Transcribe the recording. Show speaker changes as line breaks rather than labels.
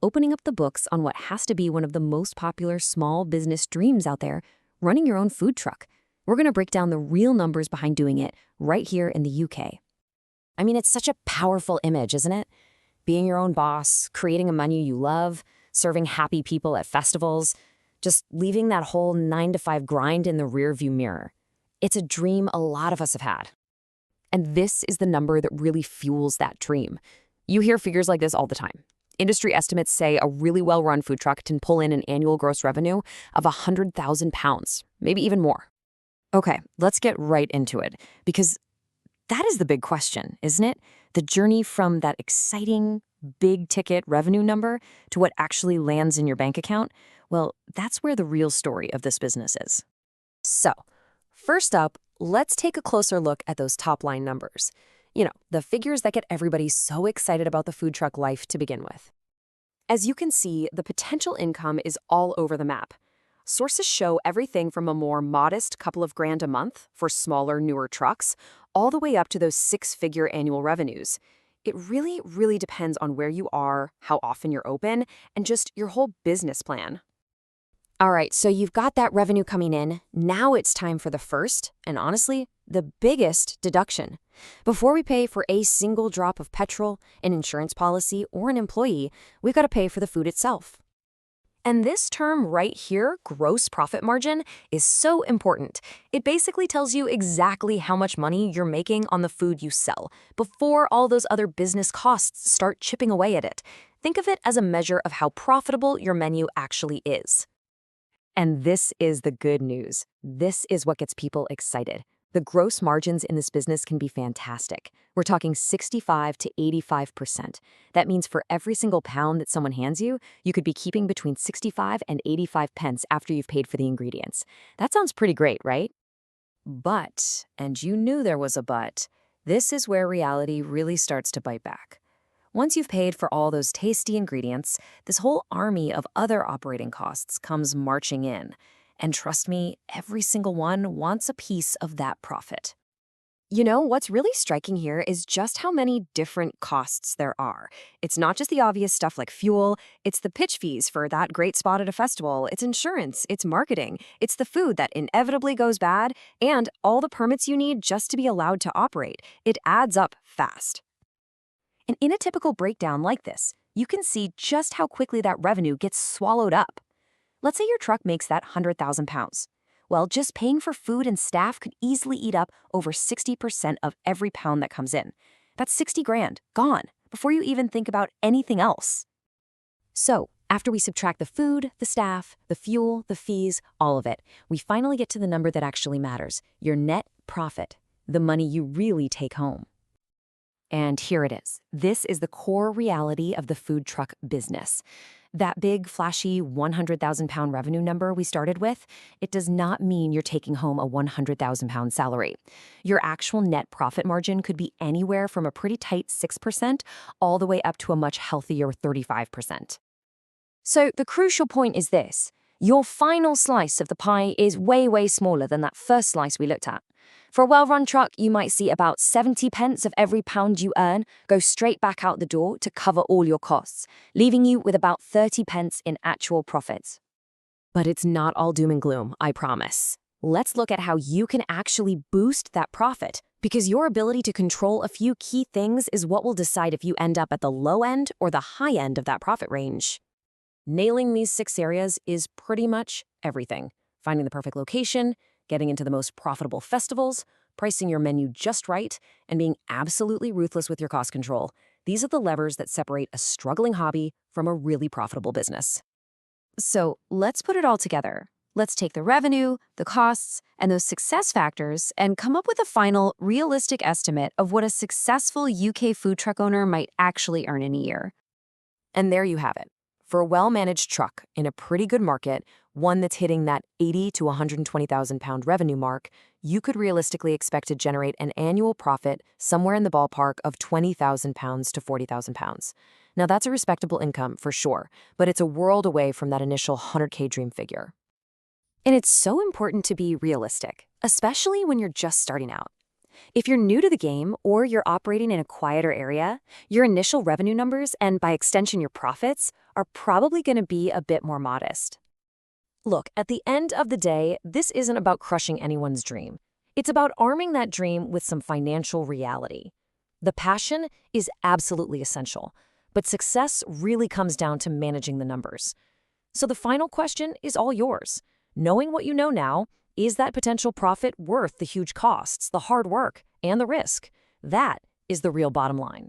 opening up the books on what has to be one of the most popular small business dreams out there, running your own food truck. We're going to break down the real numbers behind doing it right here in the UK. I mean, it's such a powerful image, isn't it? Being your own boss, creating a menu you love, serving happy people at festivals, just leaving that whole 9-to-5 grind in the rearview mirror. It's a dream a lot of us have had. And this is the number that really fuels that dream. You hear figures like this all the time. Industry estimates say a really well-run food truck can pull in an annual gross revenue of £100,000, maybe even more. Okay, let's get right into it, because that is the big question, isn't it? The journey from that exciting, big-ticket revenue number to what actually lands in your bank account, well, that's where the real story of this business is. So, first up, let's take a closer look at those top-line numbers. You know, the figures that get everybody so excited about the food truck life to begin with. As you can see, the potential income is all over the map. Sources show everything from a more modest couple of grand a month for smaller, newer trucks, all the way up to those six-figure annual revenues. It really depends on where you are, how often you're open, and just your whole business plan. All right, so you've got that revenue coming in. Now it's time for the first, and honestly, the biggest deduction. Before we pay for a single drop of petrol, an insurance policy, or an employee, we've got to pay for the food itself. And this term right here, gross profit margin, is so important. It basically tells you exactly how much money you're making on the food you sell before all those other business costs start chipping away at it. Think of it as a measure of how profitable your menu actually is. And this is the good news. This is what gets people excited. The gross margins in this business can be fantastic. We're talking 65 to 85%. That means for every single pound that someone hands you, you could be keeping between 65 and 85 pence after you've paid for the ingredients. That sounds pretty great, right? But, and you knew there was a but, this is where reality really starts to bite back. Once you've paid for all those tasty ingredients, this whole army of other operating costs comes marching in. And trust me, every single one wants a piece of that profit. You know, what's really striking here is just how many different costs there are. It's not just the obvious stuff like fuel, it's the pitch fees for that great spot at a festival, it's insurance, it's marketing, it's the food that inevitably goes bad, and all the permits you need just to be allowed to operate. It adds up fast. And in a typical breakdown like this, you can see just how quickly that revenue gets swallowed up. Let's say your truck makes that £100,000. Well, just paying for food and staff could easily eat up over 60% of every pound that comes in. That's 60 grand, gone, before you even think about anything else. So, after we subtract the food, the staff, the fuel, the fees, all of it, we finally get to the number that actually matters, your net profit, the money you really take home. And here it is. This is the core reality of the food truck business. That big, flashy £100,000 revenue number we started with, it does not mean you're taking home a £100,000 salary. Your actual net profit margin could be anywhere from a pretty tight 6% all the way up to a much healthier 35%. So the crucial point is this. Your final slice of the pie is way smaller than that first slice we looked at. For a well-run truck, you might see about 70 pence of every pound you earn go straight back out the door to cover all your costs, leaving you with about 30 pence in actual profits. But it's not all doom and gloom, I promise. Let's look at how you can actually boost that profit, because your ability to control a few key things is what will decide if you end up at the low end or the high end of that profit range. Nailing these 6 areas is pretty much everything. Finding the perfect location, getting into the most profitable festivals, pricing your menu just right, and being absolutely ruthless with your cost control. These are the levers that separate a struggling hobby from a really profitable business. So let's put it all together. Let's take the revenue, the costs, and those success factors and come up with a final, realistic estimate of what a successful UK food truck owner might actually earn in a year. And there you have it. For a well-managed truck in a pretty good market, one that's hitting that £80,000 to £120,000 revenue mark, you could realistically expect to generate an annual profit somewhere in the ballpark of £20,000 to £40,000. Now that's a respectable income for sure, but it's a world away from that initial 100K dream figure. And it's so important to be realistic, especially when you're just starting out. If you're new to the game or you're operating in a quieter area, your initial revenue numbers and by extension your profits are probably going to be a bit more modest. Look, at the end of the day, this isn't about crushing anyone's dream. It's about arming that dream with some financial reality. The passion is absolutely essential, but success really comes down to managing the numbers. So the final question is all yours. Knowing what you know now, is that potential profit worth the huge costs, the hard work, and the risk? That is the real bottom line.